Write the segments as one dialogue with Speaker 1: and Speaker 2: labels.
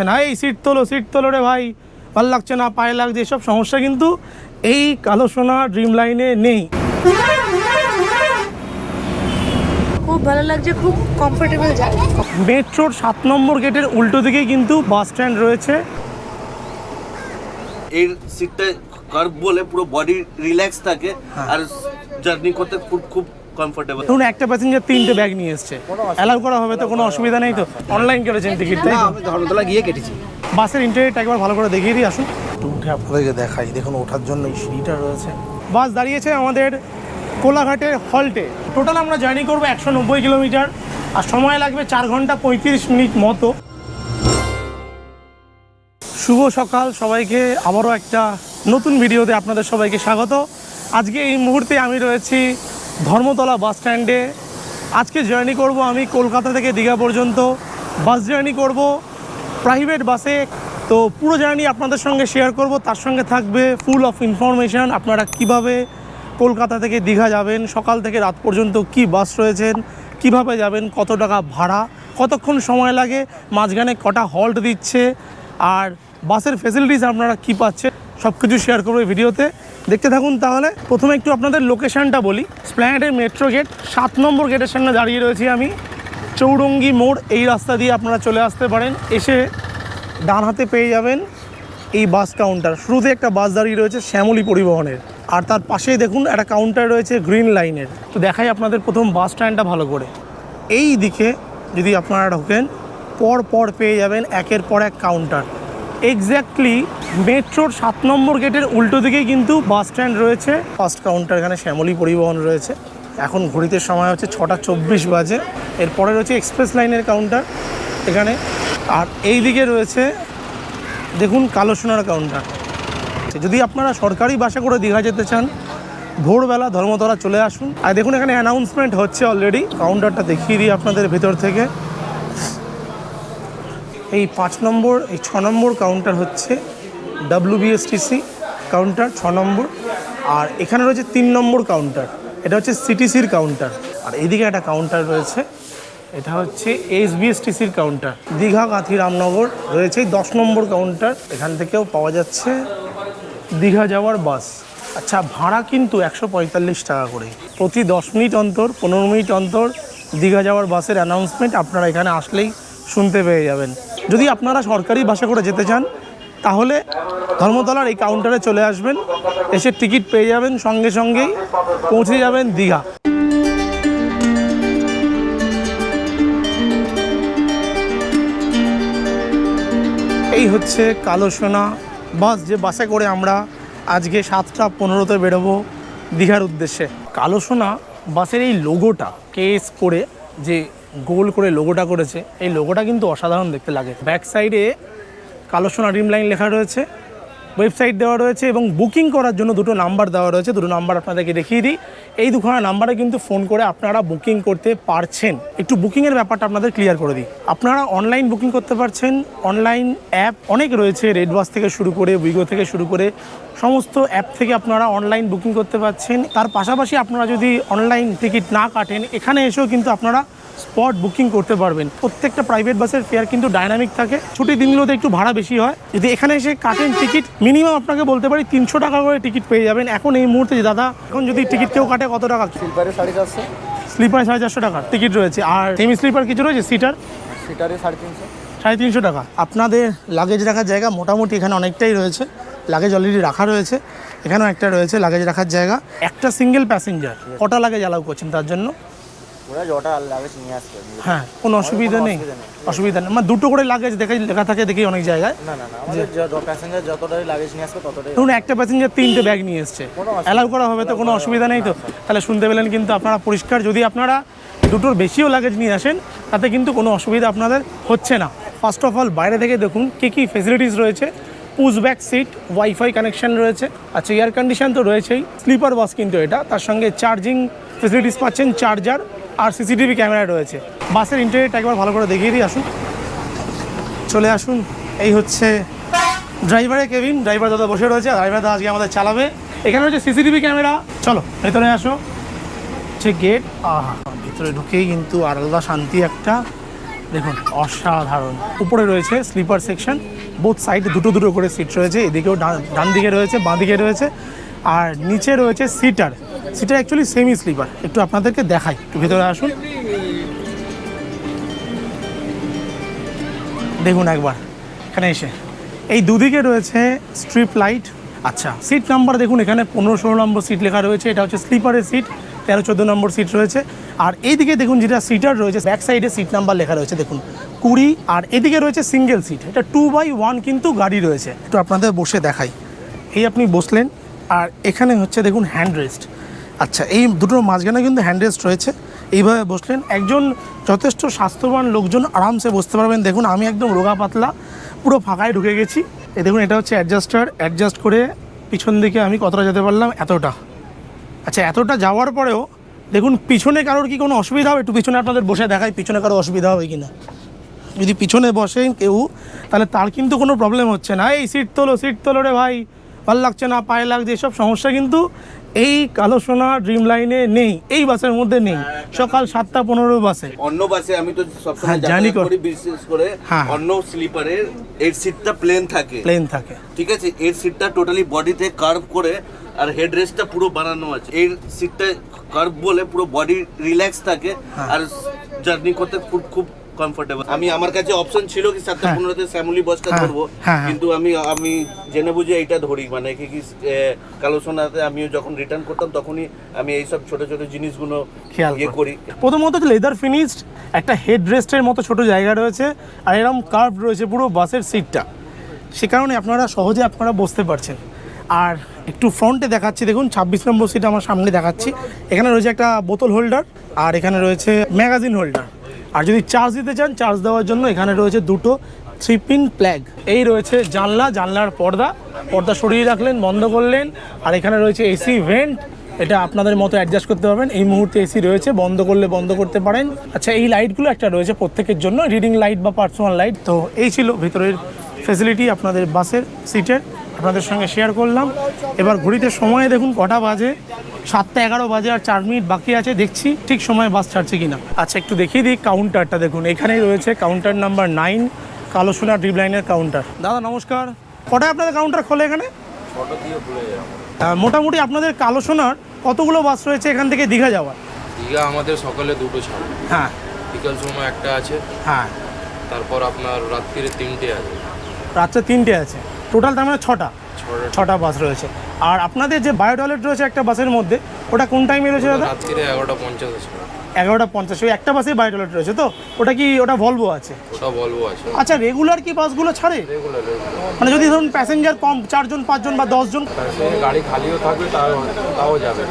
Speaker 1: না এই সিট তোলো রে ভাই, ভাল লাগছে না, পায়ে লাগছে, এসব সমস্যা কিন্তু এই কালো সোনা ড্রিম লাইনে নেই।
Speaker 2: খুব ভালো লাগছে, খুব কমফোর্টেবল জায়গা।
Speaker 1: মেট্রোর 7 নম্বর গেটের উল্টো দিকেই কিন্তু বাস স্ট্যান্ড রয়েছে।
Speaker 3: এই সিটটা কার্ভ বলে পুরো বডি রিল্যাক্স থাকে আর জার্নি করতে খুব খুব কমফোর্টেবল।
Speaker 1: ধরুন একটা প্যাসেঞ্জার 3টে ব্যাগ নিয়ে এসছে, অ্যালাউ করা হবে তো? কোনো অসুবিধা নেই তো? অনলাইন কেটেছেন টিকিট? তাই তো?
Speaker 4: আমি ধর্মতলা গিয়ে কেটেছি।
Speaker 1: বাসের ইন্টারনেট একবার ভালো করে দেখিয়ে দিই, আসুন একটু উঠে আপনাদেরকে দেখাই। দেখুন ওঠার জন্য এই সিঁড়িটা রয়েছে। বাস দাঁড়িয়েছে আমাদের কোলাঘাটের হল্টে। টোটাল আমরা জার্নি করবো 190 কিলোমিটার, আর সময় লাগবে 4 ঘন্টা 35 মিনিট মতো। শুভ সকাল সবাইকে, আবারও একটা নতুন ভিডিওতে আপনাদের সবাইকে স্বাগত। আজকে এই মুহূর্তে আমি রয়েছি ধর্মতলা বাস স্ট্যান্ডে। আজকে জার্নি করব আমি কলকাতা থেকে দীঘা পর্যন্ত। বাস জার্নি করব প্রাইভেট বাসে। তো পুরো জার্নি আপনাদের সঙ্গে শেয়ার করব, তার সঙ্গে থাকবে ফুল অফ ইনফরমেশান। আপনারা কিভাবে কলকাতা থেকে দীঘা যাবেন, সকাল থেকে রাত পর্যন্ত কি বাস রয়েছেন, কিভাবে যাবেন, কত টাকা ভাড়া, কতক্ষণ সময় লাগে, মাঝখানে কটা হল্ট দিচ্ছে, আর বাসের ফেসিলিটিস আপনারা কী পাচ্ছেন, সব কিছু শেয়ার করবো এই ভিডিওতে। দেখতে থাকুন তাহলে। প্রথমে একটু আপনাদের লোকেশানটা বলি। এসপ্ল্যানেডের মেট্রো গেট 7 নম্বর গেটের সামনে দাঁড়িয়ে রয়েছি আমি। চৌরঙ্গি মোড় এই রাস্তা দিয়ে আপনারা চলে আসতে পারেন। এসে ডান হাতে পেয়ে যাবেন এই বাস কাউন্টার। শুরুতে একটা বাস দাঁড়িয়ে রয়েছে শ্যামলী পরিবহনের, আর তার পাশেই দেখুন একটা কাউন্টার রয়েছে গ্রিন লাইনের। তো দেখাই আপনাদের প্রথম বাস স্ট্যান্ডটা ভালো করে। এই দিকে যদি আপনারা ঢোকেন, পর পেয়ে যাবেন একের পর এক কাউন্টার। এক্স্যাক্টলি মেট্রোর 7 নম্বর গেটের উল্টো দিকেই কিন্তু বাস স্ট্যান্ড রয়েছে। ফার্স্ট কাউন্টার এখানে শ্যামলী পরিবহন রয়েছে। এখন ঘড়িতে সময় হচ্ছে 6:24 বাজে। এরপরে রয়েছে এক্সপ্রেস লাইনের কাউন্টার এখানে, আর এই দিকে রয়েছে দেখুন কালো সোনার কাউন্টার। যদি আপনারা সরকারি বাসে করে দীঘা যেতে চান, ভোরবেলা ধর্মতলা চলে আসুন। আর দেখুন এখানে অ্যানাউন্সমেন্ট হচ্ছে অলরেডি। কাউন্টারটা দেখিয়ে দিই আপনাদের ভেতর থেকে। এই 5 নম্বর, এই 6 নম্বর কাউন্টার হচ্ছে WBSTC কাউন্টার 6 নম্বর। আর এখানে রয়েছে 3 নম্বর কাউন্টার, এটা হচ্ছে CTCর কাউন্টার। আর এইদিকে একটা কাউন্টার রয়েছে, এটা হচ্ছে SBSTCর কাউন্টার। দীঘা কাঁথি রামনগর রয়েছে 10 নম্বর কাউন্টার। এখান থেকেও পাওয়া যাচ্ছে দীঘা যাওয়ার বাস। আচ্ছা, ভাড়া কিন্তু 145 টাকা করে। প্রতি 10 মিনিট অন্তর, 15 মিনিট অন্তর দীঘা যাওয়ার বাসের অ্যানাউন্সমেন্ট আপনারা এখানে আসলেই শুনতে পেয়ে যাবেন। যদি আপনারা সরকারি বাসে করে যেতে চান, তাহলে ধর্মতলার এই কাউন্টারে চলে আসবেন, এসে টিকিট পেয়ে যাবেন, সঙ্গে সঙ্গেই পৌঁছে যাবেন দীঘা। এই হচ্ছে কালো সোনা বাস, যে বাসে করে আমরা আজকে 7:15 বেরোবো দীঘার উদ্দেশ্যে। কালো সোনা বাসের এই লোগোটা কেস করে, যে গোল করে লোগোটা করেছে, এই লোগোটা কিন্তু অসাধারণ দেখতে লাগে। ব্যাক সাইডে কালো সোনা ড্রিম লাইন লেখা রয়েছে, ওয়েবসাইট দেওয়া রয়েছে, এবং বুকিং করার জন্য 2টো নাম্বার দেওয়া রয়েছে। 2টো নাম্বার আপনাদেরকে দেখিয়ে দিই। এই 2খানা নাম্বারে কিন্তু ফোন করে আপনারা বুকিং করতে পারছেন। একটু বুকিংয়ের ব্যাপারটা আপনাদের ক্লিয়ার করে দিই। আপনারা অনলাইন বুকিং করতে পারছেন। অনলাইন অ্যাপ অনেক রয়েছে, রেড বাস থেকে শুরু করে, উইগো থেকে শুরু করে সমস্ত অ্যাপ থেকে আপনারা অনলাইন বুকিং করতে পারছেন। তার পাশাপাশি আপনারা যদি অনলাইন টিকিট না কাটেন, এখানে এসেও কিন্তু আপনারা স্পট বুকিং করতে পারবেন। প্রত্যেকটা প্রাইভেট বাসের ফেয়ার কিন্তু ডাইনামিক থাকে। ছুটির দিনগুলোতে একটু ভাড়া বেশি হয়। যদি এখানে এসে কাটেন টিকিট, মিনিমাম আপনাকে বলতে পারি 300 টাকা করে টিকিট পেয়ে যাবেন। এখন এই মুহূর্তে দাদা, এখন যদি টিকিট কেউ কাটে কত টাকা?
Speaker 4: স্লিপারে 450,
Speaker 1: স্লিপারে 450 টাকা টিকিট রয়েছে। আর সেমি স্লিপার কিছু রয়েছে,
Speaker 4: সিটারে 350,
Speaker 1: 350 টাকা। আপনাদের লাগেজ রাখার জায়গা মোটামুটি এখানে অনেকটাই রয়েছে। লাগেজ অলরেডি রাখা রয়েছে, এখানেও একটা রয়েছে লাগেজ রাখার জায়গা। একটা সিঙ্গেল প্যাসেঞ্জার কটা লাগেজ অ্যালাউ করছেন তার জন্য?
Speaker 4: ওরা যটা লাগেজ নিয়ে আসবে।
Speaker 1: হ্যাঁ, কোনো অসুবিধা নেই, অসুবিধা নেই। মানে 2টো করে লাগেজ লেখা থাকে দেখি অনেক জায়গায়।
Speaker 4: না, আমাদের প্যাসেঞ্জার যতটাই লাগেজ নিয়ে আসবে ততটাই।
Speaker 1: ধরুন একটা প্যাসেঞ্জার 3টে ব্যাগ নিয়ে এসছে, অ্যালাউ করা হবে তো? কোনো অসুবিধা নেই তো? তাহলে শুনতে পেলেন কিন্তু আপনারা পরিষ্কার। যদি আপনারা 2টোর বেশিও লাগেজ নিয়ে আসেন, তাতে কিন্তু কোনো অসুবিধা আপনাদের হচ্ছে না। ফার্স্ট অফ অল বাইরে থেকে দেখুন কী ফেসিলিটিস রয়েছে। Push back seat, wifi connection রয়েছে। আচ্ছা, এয়ার কন্ডিশন তো রয়েছেই। স্লিপার বাস কিন্তু এটা, তার সঙ্গে চার্জিং ফেসিলিটিস পাচ্ছেন, চার্জার, আর CCTV ক্যামেরা রয়েছে। বাসের ইন্টারনেট একবার ভালো করে দেখিয়ে দিই, আসুন চলে আসুন। এই হচ্ছে ড্রাইভারের কেবিন। ড্রাইভার দাদা বসে রয়েছে, ড্রাইভার দাদা আজকে আমাদের চালাবে। এখানে রয়েছে CCTV ক্যামেরা। চলো ভেতরে আসো। হচ্ছে গেট। ভিতরে ঢুকেই কিন্তু আলাদা শান্তি একটা। দেখুন অসাধারণ। উপরে রয়েছে স্লিপার সেকশন, বোথ সাইডে দুটো দুটো করে সিট রয়েছে, এদিকেও ডান দিকে রয়েছে, বাঁ দিকে রয়েছে। আর নিচে রয়েছে সিটার অ্যাকচুয়ালি সেমি স্লিপার। একটু আপনাদেরকে দেখাই, একটু ভেতরে আসুন, দেখুন একবার এখানে এসে। এই দুদিকে রয়েছে স্ট্রিপ লাইট। আচ্ছা, সিট নাম্বার দেখুন, এখানে 15-16 নম্বর সিট লেখা রয়েছে, এটা হচ্ছে স্লিপারের সিট। 13-14 নম্বর সিট রয়েছে। আর এইদিকে দেখুন যেটা সিটার রয়েছে, ব্যাক সাইডে সিট নাম্বার লেখা রয়েছে দেখুন 20। আর এদিকে রয়েছে সিঙ্গেল সিট, এটা 2x1 কিন্তু গাড়ি রয়েছে। একটু আপনাদের বসে দেখাই। এই আপনি বসলেন, আর এখানে হচ্ছে দেখুন হ্যান্ড রেস্ট। আচ্ছা, এই দুটোর মাঝখানে কিন্তু হ্যান্ড রেস্ট রয়েছে। এইভাবে বসলেন, একজন যথেষ্ট স্বাস্থ্যবান লোকজন আরামসে বসতে পারবেন। দেখুন আমি একদম রোগা পাতলা, পুরো ফাঁকায় ঢুকে গেছি। এই দেখুন এটা হচ্ছে অ্যাডজাস্টার, অ্যাডজাস্ট করে পিছন দিকে আমি কতটা যেতে পারলাম, এতটা। আচ্ছা, এতটা যাওয়ার পরেও দেখুন পিছনে কারোর কি কোনো অসুবিধা হবে? একটু পিছনে আপনাদের বসে দেখাই পিছনে কারো অসুবিধা হবে কি না। যদি পিছনে বসেন কেউ, তাহলে তার কিন্তু কোনো প্রবলেম হচ্ছে না। এই সিট তোলো রে ভাই, ভালো লাগছে না, পায়ে লাগছে, এসব সমস্যা কিন্তু এই কালো সোনা ড্রিম লাইনে নেই, এই বাসের মধ্যে নেই। সকাল 7:15 বাসে,
Speaker 3: অন্য বাসে আমি তো সবসময়
Speaker 1: হ্যাঁ, জানি
Speaker 3: যাতায়াত করি, বিশেষ করে
Speaker 1: হ্যাঁ।
Speaker 3: অন্য স্লিপারের এর সিটটা প্লেন থাকে, ঠিক আছে। এর সিটটা টোটালি বডিতে কার্ভ করে, আর হেড রেস্টটা পুরো বানানো আছে। এর সিটটা কার্ভ বলে পুরো বডি রিল্যাক্স থাকে, আর জার্নি করতে খুব খুব কমফোর্টেবল। আমার কাছে অপশন ছিল কি 7:15-তে ফ্যামিলি বাসটা ধরবো, কিন্তু আমি জেনে বুঝে এইটা ধরি। মানে কি কালো সোনাতে আমিও যখন রিটার্ন করতাম তখনই আমি এইসব ছোট ছোট জিনিসগুলো
Speaker 1: খেয়াল
Speaker 3: করি।
Speaker 1: প্রথমত লেদার ফিনিশড একটা হেড রেস্টের মতো ছোট জায়গা রয়েছে, আর এরকম কার্ভ রয়েছে পুরো বাসের সিটটা, সে কারণে সহজে আপনারা বসতে পারছেন। আর একটু ফ্রন্টে দেখাচ্ছি, দেখুন 26 নম্বর সিট আমার সামনে দেখাচ্ছি। এখানে রয়েছে একটা বোতল হোল্ডার, আর এখানে রয়েছে ম্যাগাজিন হোল্ডার। আর যদি চার্জ দিতে চান, চার্জ দেওয়ার জন্য এখানে রয়েছে দুটো 3-pin প্লাগ। এই রয়েছে জানলার পর্দা সরিয়ে রাখলেন, বন্ধ করলেন। আর এখানে রয়েছে এসি ভেন্ট, এটা আপনাদের মতো অ্যাডজাস্ট করতে পারবেন। এই মুহূর্তে এসি রয়েছে, বন্ধ করলে বন্ধ করতে পারেন। আচ্ছা, এই লাইটগুলো একটা রয়েছে প্রত্যেকের জন্য, রিডিং লাইট বা পার্সোনাল লাইট। তো এই ছিল ভিতরের ফ্যাসিলিটি আপনাদের বাসের সিটের, আপনাদের সঙ্গে শেয়ার করলাম। এবার ঘড়িতে সময়ে দেখুন কটা বাজে, 7:11 বাজে, আর 4 মিনিট বাকি আছে। দেখছি ঠিক সময়ে বাস ছাড়ছে কিনা। আচ্ছা, একটু দেখিয়ে দিই কাউন্টারটা। দেখুন এখানেই রয়েছে কাউন্টার নাম্বার 9, কালো সোনা ড্রিম লাইনের কাউন্টার। দাদা নমস্কার, কটায় আপনাদের কাউন্টার খোলে এখানে? মোটামুটি আপনাদের কালো সোনার কতগুলো বাস রয়েছে এখান থেকে দীঘা যাওয়ার?
Speaker 5: দীঘা আমাদের সকালে 2টো ছাড়ে,
Speaker 1: হ্যাঁ,
Speaker 5: বিকাল সময় একটা আছে,
Speaker 1: হ্যাঁ,
Speaker 5: তারপর আপনার রাত্রিরে 3টে আছে,
Speaker 1: রাত্রে 3টে আছে। টোটাল তার মানে 6টা বাস রয়েছে। আর আপনাদের যে বায়ো টয়লেট রয়েছে একটা বাসের মধ্যে, ওটা কোন টাইমে রয়েছে দাদা?
Speaker 5: রাত্রিরে 11:50 আছে।
Speaker 1: 11:50, ওই একটা বাসে বায়ো টয়লেট রয়েছে তো? ওটা ভলভো আছে?
Speaker 5: ওটা ভলভো আছে।
Speaker 1: আচ্ছা, রেগুলার কি বাসগুলো ছাড়ে?
Speaker 5: রেগুলার
Speaker 1: মানে যদি ধরুন প্যাসেঞ্জার কম, 4জন 5জন বা 10জন,
Speaker 5: গাড়ি খালিও থাকবে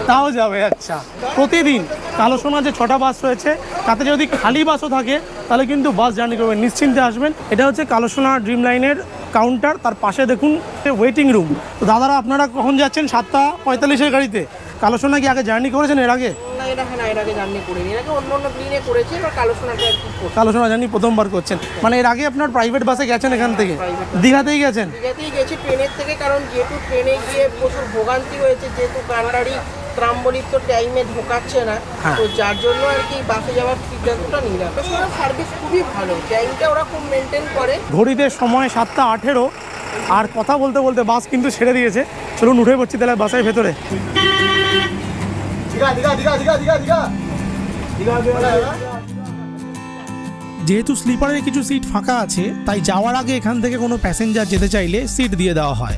Speaker 1: তাও যাবে। আচ্ছা, প্রতিদিন কালো সোনা যে 6টা বাস রয়েছে, তাতে যদি খালি বাসও থাকে তাহলে কিন্তু বাস জার্নি করবেন, নিশ্চিন্তে আসবেন। এটা হচ্ছে কালো সোনা ড্রিম লাইনের কাউন্টার, তার পাশে দেখুন ওয়েটিং রুম। তো দাদারা আপনারা কখন যাচ্ছেন? 7:45-এর গাড়িতে। কালো সোনা কি আগে জার্নি করেছেন এর আগে?
Speaker 6: এর আগে জার্নি করিনি, এর আগে অন্য দিনে করেছি, এবার কালো সোনাটা আর কি করছি।
Speaker 1: কালো সোনা জার্নি প্রথমবার করছেন, মানে এর আগে আপনার প্রাইভেট বাসে গেছেন এখান থেকে? দীঘাতেই গেছেন?
Speaker 6: দীঘাতেই গেছি ট্রেনের থেকে, কারণ যেহেতু ট্রেনে গিয়ে প্রচুর ভোগান্তি হয়েছে, যেহেতু কান্ডারি ত্রাম্বলিক তো টাইমে ঢোকাচ্ছে না, তো যার জন্য আর কি বাসে যাওয়ার সিদ্ধান্তটা নিলাম। তো ওরা সার্ভিস খুবই ভালো, টাইমটা ওরা খুব মেনটেন করে।
Speaker 1: ঘড়িতে সময় 7:18, আর কথা বলতে বলতে বাস কিন্তু ছেড়ে দিয়েছে। চলুন উঠে পড়ছি তাহলে বাসের ভেতরে। যেহেতু স্লিপারের কিছু সিট ফাঁকা আছে, তাই যাওয়ার আগে এখান থেকে কোনো প্যাসেঞ্জার যেতে চাইলে সিট দিয়ে দেওয়া হয়।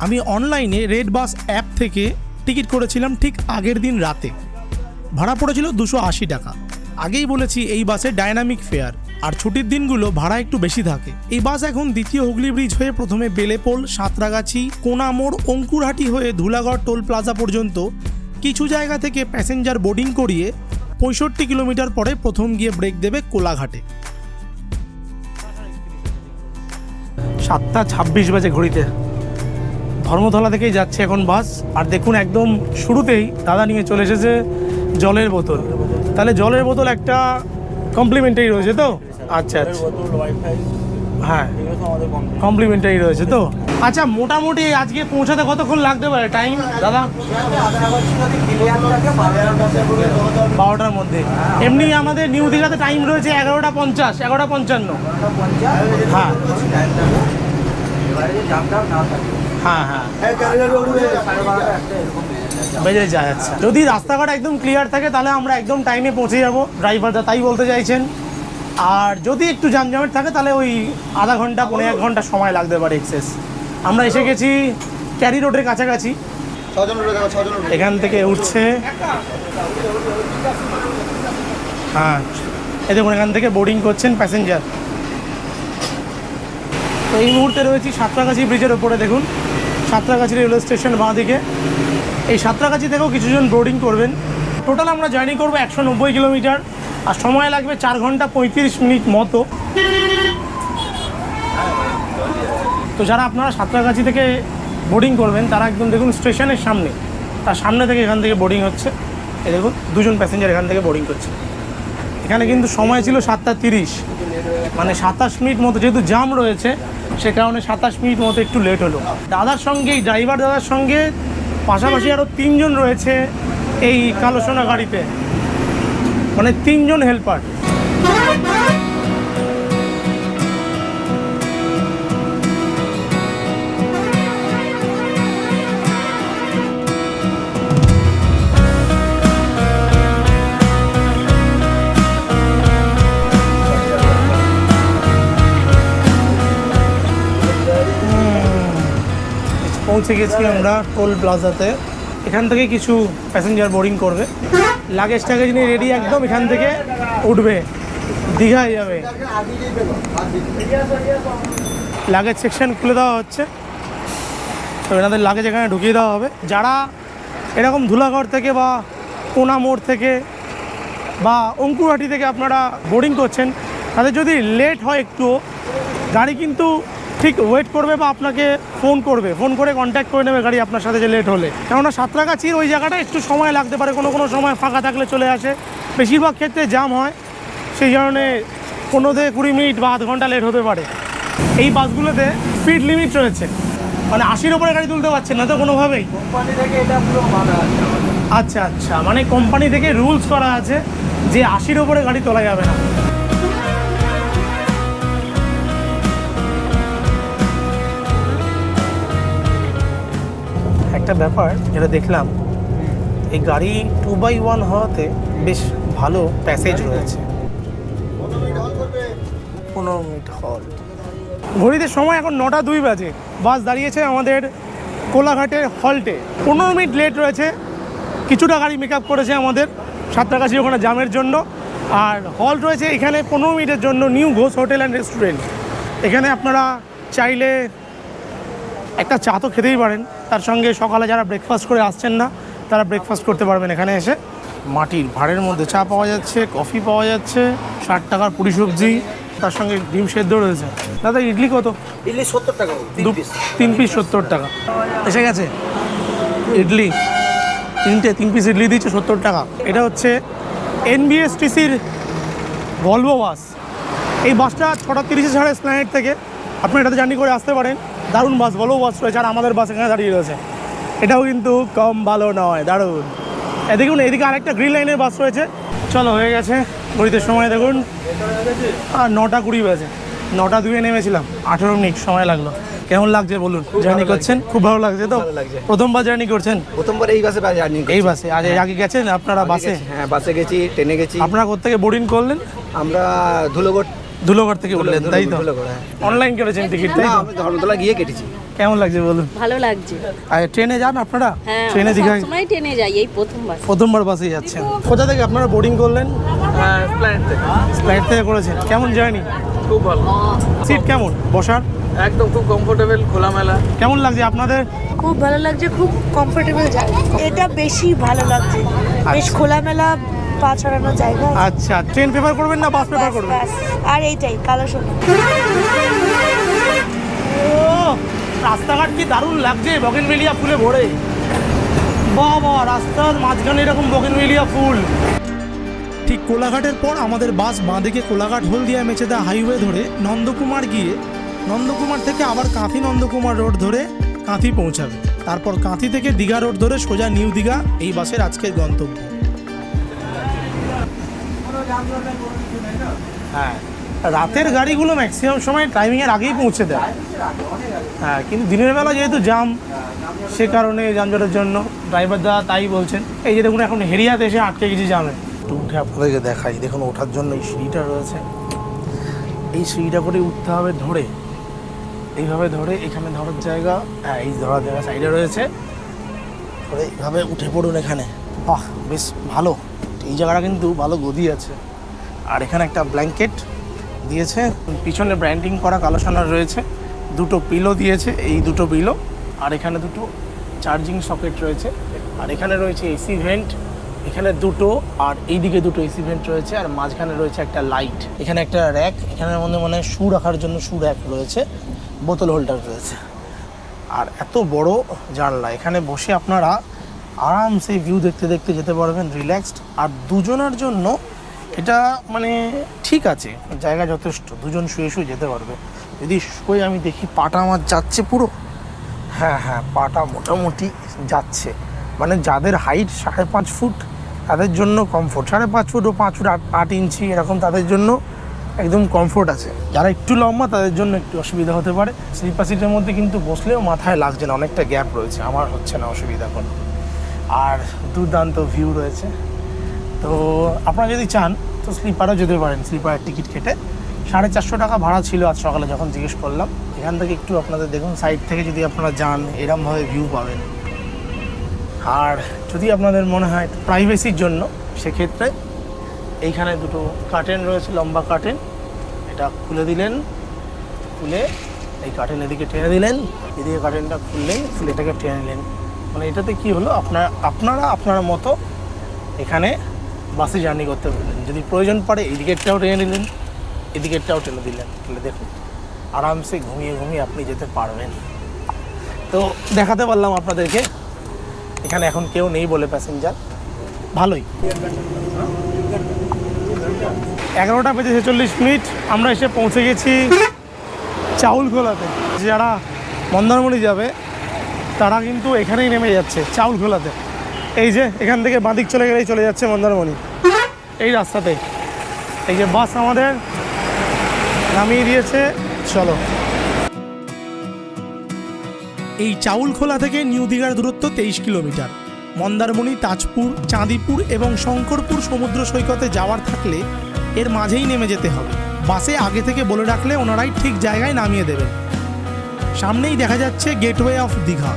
Speaker 1: আমি অনলাইনে রেড বাস অ্যাপ থেকে টিকিট করেছিলাম ঠিক আগের দিন রাতে। ভাড়া পড়েছিল 280 টাকা। আগেই বলেছি এই বাসে ডায়নামিক ফেয়ার, আর ছুটির দিনগুলো ভাড়া একটু বেশি থাকে। এই বাস এখন দ্বিতীয় হুগলি ব্রিজ হয়ে প্রথমে বেলেপোল, সাঁতরাগাছি, কোনামোড়, অঙ্কুরহাটি হয়ে ধুলাগড় টোল প্লাজা পর্যন্ত কিছু জায়গা থেকে প্যাসেঞ্জার বোর্ডিং করিয়ে 65 কিলোমিটার পরে প্রথম গিয়ে ব্রেক দেবে কোলাঘাটে। 7:26 বাজে ঘড়িতে। ধর্মতলা থেকেই যাচ্ছে এখন বাস। আর দেখুন একদম শুরুতেই দাদা নিয়ে চলে এসেছে জলের বোতল। তাহলে জলের বোতল একটা কমপ্লিমেন্টারি রয়েছে তো? আচ্ছা আচ্ছা, হ্যাঁ
Speaker 4: এগুলো তো আমাদের কমপ্লিট।
Speaker 1: কমপ্লিমেন্টারি রয়েছে তো। আচ্ছা মোটামুটি আজকে পৌঁছাতে কতক্ষণ লাগতে পারে টাইম দাদা? 12টার মধ্যে। এমনি আমাদের নিউ দীঘাতে টাইম রয়েছে 11:50, 11:55। হ্যাঁ হ্যাঁ হ্যাঁ বেজে যায়। আচ্ছা যদি রাস্তাঘাট একদম ক্লিয়ার থাকে তাহলে আমরা একদম টাইমে পৌঁছে যাব, ড্রাইভাররা তাই বলতে চাইছেন। আর যদি একটু জামজামেট থাকে তাহলে ওই আধা ঘন্টা 1.5 ঘন্টা সময় লাগতে পারে এক্সেস। আমরা এসে গেছি ক্যারি রোডের কাছাকাছি, এখান থেকে উঠছে। হ্যাঁ এই দেখুন এখান থেকে বোর্ডিং করছেন প্যাসেঞ্জার। তো এই মুহূর্তে রয়েছি সাঁতরাগাছি ব্রিজের ওপরে। দেখুন সাঁতরাগাছি রেলওয়ে স্টেশন বাঁ দিকে। এই সাঁতরাগাছি থেকেও কিছুজন বোর্ডিং করবেন। টোটাল আমরা জার্নি করবো 190 কিলোমিটার, আর সময় লাগবে 4 ঘন্টা 35 মিনিট মতো। তো যারা আপনারা সাঁতরাগাছি থেকে বোর্ডিং করবেন তারা একদম দেখুন স্টেশনের সামনে, তার সামনে থেকে এখান থেকে বোর্ডিং হচ্ছে। এই দেখুন দুজন প্যাসেঞ্জার এখান থেকে বোর্ডিং করছে। এখানে কিন্তু সময় ছিল 7:30, মানে 27 মিনিট মতো, যেহেতু জাম রয়েছে সে কারণে 27 মিনিট মতো একটু লেট হলো। দাদার সঙ্গে এই ড্রাইভার দাদার সঙ্গে পাশাপাশি আরও 3 জন রয়েছে এই কালো সোনা গাড়িতে, মানে 3 জন হেল্পার। পৌঁছে গেছি আমরা টোল প্লাজাতে। এখান থেকে কিছু প্যাসেঞ্জার বোর্ডিং করবে, লাগেজ টাগেজ নিয়ে রেডি একদম, এখান থেকে উঠবে, দীঘায় যাবে। লাগেজ সেকশন খুলে দেওয়া হচ্ছে, তো এনাদের লাগেজ এখানে ঢুকিয়ে দেওয়া হবে। যারা এরকম ধুলাগড় থেকে বা কোনা মোড় থেকে বা অঙ্কুরহাটি থেকে আপনারা বোর্ডিং করছেন, তাদের যদি লেট হয় একটুও, গাড়ি কিন্তু ঠিক ওয়েট করবে বা আপনাকে ফোন করবে, ফোন করে কন্ট্যাক্ট করে নেবে গাড়ি আপনার সাথে যে লেট হলে। কেননা সাঁতরাগাছির ওই জায়গাটা একটু সময় লাগতে পারে, কোনো কোনো সময় ফাঁকা থাকলে চলে আসে, বেশিরভাগ ক্ষেত্রে জাম হয়, সেই কারণে 15 থেকে 20 মিনিট বা আধ ঘন্টা লেট হতে পারে। এই বাসগুলোতে স্পিড লিমিট রয়েছে, মানে 80-র ওপরে গাড়ি তুলতে পারছেন না তো কোনোভাবেই।
Speaker 4: কোম্পানি থেকে এটা পুরো মানা আছে আমাদের।
Speaker 1: আচ্ছা আচ্ছা, মানে কোম্পানি থেকে রুলস করা আছে যে 80-র ওপরে গাড়ি তোলা যাবে না। একটা ব্যাপার যেটা দেখলাম, এই গাড়ি 2x1 হওয়াতে বেশ ভালো প্যাসেজ রয়েছে। 15 মিনিট হল। ঘড়িতে সময় এখন 9:02 বাজে। বাস দাঁড়িয়েছে আমাদের কোলাঘাটের হল্টে। 15 মিনিট লেট রয়েছে। কিছুটা গাড়ি মেকআপ করেছে আমাদের সাঁতরাগাছি ওখানে জামের জন্য। আর হল্ট রয়েছে এখানে 15 মিনিটের জন্য new Ghosh hotel and restaurant. এখানে আপনারা চাইলে একটা চা তো খেতেই পারেন, তার সঙ্গে সকালে যারা ব্রেকফাস্ট করে আসছেন না তারা ব্রেকফাস্ট করতে পারবেন এখানে এসে। মাটির ভাঁড়ের মধ্যে চা পাওয়া যাচ্ছে, কফি পাওয়া যাচ্ছে, 60 টাকার পুরি সবজি, তার সঙ্গে ডিম সেদ্ধ রয়েছে। দাদা ইডলি কত?
Speaker 4: ইডলি 70 টাকা,
Speaker 1: 3 পিস 70 টাকা। এসে গেছে ইডলি, 3 পিস ইডলি দিচ্ছে 70 টাকা। এটা হচ্ছে NBSTCর ভলভো বাস। এই বাসটা 6:30 ছাড়ে এসপ্ল্যানেড থেকে, আপনি এটাতে জার্নি করে আসতে পারেন। দারুণ বাস, ভলভো বাস রয়েছে। আর আমাদের বাস এখানে দাঁড়িয়ে রয়েছে, এটাও কিন্তু কম ভালো নয়, দারুণ। এদিকে এদিকে আরেকটা গ্রিন লাইনের বাস রয়েছে। চলো হয়ে গেছে, ঘড়িতে সময় দেখুন আর 9:20 বাজে। 9:02 নেমেছিলাম, 18 মিনিট সময় লাগলো। কেমন লাগছে বলুন? জার্নি করছেন? খুব ভালো লাগছে তো? প্রথমবার জার্নি করছেন?
Speaker 7: প্রথমবার এই বাসে জার্নি
Speaker 1: এই বাসে? আগে গেছেন আপনারা বাসে?
Speaker 7: হ্যাঁ বাসে গেছি, ট্রেনে গেছি।
Speaker 1: আপনারা কোথেকে বোর্ডিং করলেন?
Speaker 7: আমরা ধুলোগড়
Speaker 1: থেকে উঠলেন তাই তো? অনলাইন করেছেন টিকিট তাই তো?
Speaker 7: আমি ধর্মতলা গিয়ে কেটেছি।
Speaker 1: কেমন লাগছে বলুন?
Speaker 2: ভালো লাগছে।
Speaker 1: আর ট্রেনে যান আপনারা?
Speaker 2: হ্যাঁ,
Speaker 1: ট্রেনে দীঘায়
Speaker 2: সবসময় ট্রেনে যাই, এই
Speaker 1: প্রথমবার বাসে যাচ্ছেন। কোথা থেকে আপনারা বোর্ডিং করলেন? ফ্লাইট থেকে করেছেন। কেমন জার্নি?
Speaker 5: খুব ভালো,
Speaker 1: সিট কেমন বসার?
Speaker 5: একদম খুব কমফোর্টেবল, খোলামেলা।
Speaker 1: কেমন লাগছে আপনাদের?
Speaker 2: খুব ভালো লাগছে, খুব কমফোর্টেবল জায়গা। এটা বেশি ভালো লাগছে, বেশ খোলামেলা, পা ছড়ানো জায়গা।
Speaker 1: আচ্ছা, ট্রেন প্রেফার করবেন না বাস প্রেফার করবেন?
Speaker 2: ব্যাস, আর এইটাই কালো সোনা।
Speaker 1: রাস্তাঘাট কি দারুণ লাগছে, বগেনভেলিয়া ফুলে ভরে। বাবা, রাস্তার মাঝখানে এরকম বগেনভেলিয়া ফুল। ঠিক কোলাঘাটের পর আমাদের বাস বাঁদিকে কোলাঘাট হলদিয়া মেচেদা হাইওয়ে ধরে নন্দকুমার গিয়ে নন্দকুমার থেকে আবার কাঁথি নন্দকুমার রোড ধরে কাঁথি পৌঁছাবে। তারপর কাঁথি থেকে দীঘা রোড ধরে সোজা নিউ দীঘা এই বাসের আজকের গন্তব্য। হ্যাঁ, রাতের গাড়িগুলো ম্যাক্সিমাম সময় টাইমিংয়ের আগেই পৌঁছে দেয়। হ্যাঁ, কিন্তু দিনের বেলা যেহেতু জাম, সে কারণে যানজটের জন্য ড্রাইভার দাদা তাই বলছেন। এই যে দেখুন এখন হেরিয়াতে এসে আটকে গেছি জামে। একটু উঠে আপনাদেরকে দেখাই। দেখুন ওঠার জন্য এই সিঁড়িটা রয়েছে, এই সিঁড়িটা করে উঠতে হবে ধরে, এইভাবে ধরে এখানে ধরার জায়গা, হ্যাঁ এই ধরার জায়গা সাইডে রয়েছে, ধরে এইভাবে উঠে পড়ুন এখানে। বাহ, বেশ ভালো, এই জায়গাটা কিন্তু ভালো গদি আছে। আর এখানে একটা ব্ল্যাঙ্কেট দিয়েছে, পিছনে ব্র্যান্ডিং করা কালো সোনার রয়েছে, দুটো পিলো দিয়েছে, এই দুটো পিলো, আর এখানে দুটো চার্জিং সকেট রয়েছে, আর এখানে রয়েছে এসি ভেন্ট, এখানে দুটো, আর এইদিকে দুটো এসি ভেন্ট রয়েছে, আর মাঝখানে রয়েছে একটা লাইট। এখানে একটা র্যাক, এখানের মধ্যে মানে শু রাখার জন্য শু র্যাক রয়েছে, বোতল হোল্ডার রয়েছে, আর এত বড় জানলা। এখানে বসে আপনারা আরামসে ভিউ দেখতে দেখতে যেতে পারবেন, রিল্যাক্সড। আর দুজনের জন্য এটা মানে ঠিক আছে, জায়গা যথেষ্ট, দুজন শুয়ে শুয়ে যেতে পারবে। যদি শুয়ে আমি দেখি পাটা আমার যাচ্ছে পুরো, হ্যাঁ হ্যাঁ পাটা মোটামুটি যাচ্ছে, মানে যাদের হাইট 5.5 ফুট তাদের জন্য কমফোর্ট, 5.5 ফুট ও 5 ফুট 8 ইঞ্চি এরকম তাদের জন্য একদম কমফোর্ট আছে। যারা একটু লম্বা তাদের জন্য একটু অসুবিধা হতে পারে। স্লিপার সিটের মধ্যে কিন্তু বসলেও মাথায় লাগছে না, অনেকটা গ্যাপ রয়েছে, আমার হচ্ছে না অসুবিধা কোনো। আর দুর্দান্ত ভিউ রয়েছে। তো আপনারা যদি চান তো স্লিপারও যেতে পারেন, স্লিপারের টিকিট কেটে 450 টাকা ভাড়া ছিল আজ সকালে যখন জিজ্ঞেস করলাম। এখান থেকে একটু আপনাদের দেখুন সাইড থেকে যদি আপনারা যান এরমভাবে ভিউ পাবেন। আর যদি আপনাদের মনে হয় একটু প্রাইভেসির জন্য, সেক্ষেত্রে এইখানে দুটো কার্টেন রয়েছে, লম্বা কার্টেন, এটা খুলে দিলেন, খুলে এই কার্টেন এদিকে টেনে দিলেন, এদিকে কার্টেনটা খুললেন, খুলে এটাকে টেনে নিলেন। মানে এটাতে কি হলো, আপনারা আপনার মতো এখানে বাসে জার্নি করতে পারলেন। যদি প্রয়োজন পড়ে এই দিকেরটাও টেনে নিলেন, এদিকেরটাও টেনে দিলেন, তাহলে দেখুন আরামসে ঘুমিয়ে ঘুমিয়ে আপনি যেতে পারবেন। তো দেখাতে পারলাম আপনাদেরকে। এখানে এখন কেউ নেই বলে প্যাসেঞ্জার, ভালোই। 11:46 আমরা এসে পৌঁছে গেছি চাউলখোলাতে। যারা মন্দারমণি যাবে তারা কিন্তু এখানেই নেমে যাচ্ছে, চাউলখোলাতে। এই যে এখান থেকে বাঁদিক চলে গেলেই চলে যাচ্ছে মন্দারমণি, এই রাস্তাতে। এই যে বাস আমাদের নামিয়ে দিয়েছে, চলো। এই চাউলখোলা থেকে নিউ দীঘার দূরত্ব 23 কিলোমিটার। মন্দারমণি, তাজপুর, চাঁদিপুর এবং শঙ্করপুর সমুদ্র সৈকতে যাওয়ার থাকলে এর মাঝেই নেমে যেতে হবে। বাসে আগে থেকে বলে রাখলে ওনারাই ঠিক জায়গায় নামিয়ে দেবেন। সামনেই দেখা যাচ্ছে গেটওয়ে অফ দীঘা,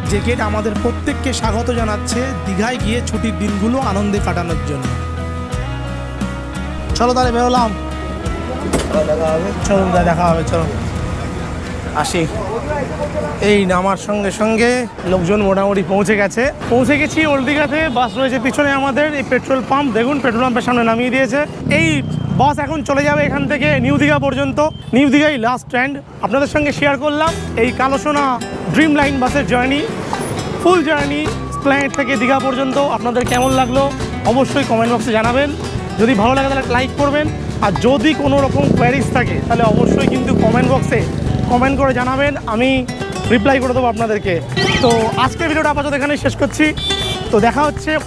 Speaker 1: যে গেট আমাদের প্রত্যেককে স্বাগত জানাচ্ছে দীঘায় গিয়ে ছুটির দিনগুলো আনন্দে কাটানোর জন্য। চলো তাহলে বেরোলাম, চলো দেখা হবে, চলো আসি। এই নামার সঙ্গে সঙ্গে লোকজন মোটামুটি পৌঁছে গেছি ওল্ড দীঘাতে। বাস রয়েছে পিছনে আমাদের, এই পেট্রোল পাম্প দেখুন, পেট্রোল পাম্পের সামনে নামিয়ে দিয়েছে। এই বাস এখন চলে যাবে এখান থেকে নিউ দীঘা পর্যন্ত। নিউ দীঘাই লাস্ট স্ট্যান্ড। আপনাদের সঙ্গে শেয়ার করলাম এই কালো সোনা ড্রিম লাইন বাসের জার্নি, ফুল জার্নি এসপ্ল্যানেড থেকে দীঘা পর্যন্ত। আপনাদের কেমন লাগলো অবশ্যই কমেন্ট বক্সে জানাবেন। যদি ভালো লাগে তাহলে লাইক করবেন, আর যদি কোনো রকম কোয়ারিজ থাকে তাহলে অবশ্যই কিন্তু কমেন্ট বক্সে কমেন্ট করে জানাবেন, আমি রিপ্লাই করে দেবো আপনাদেরকে। তো আজকের ভিডিওটা আপাতত এখানেই শেষ করছি। তো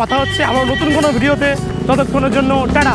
Speaker 1: কথা হচ্ছে আবার নতুন কোনো ভিডিওতে। ততক্ষণের জন্য টাটা।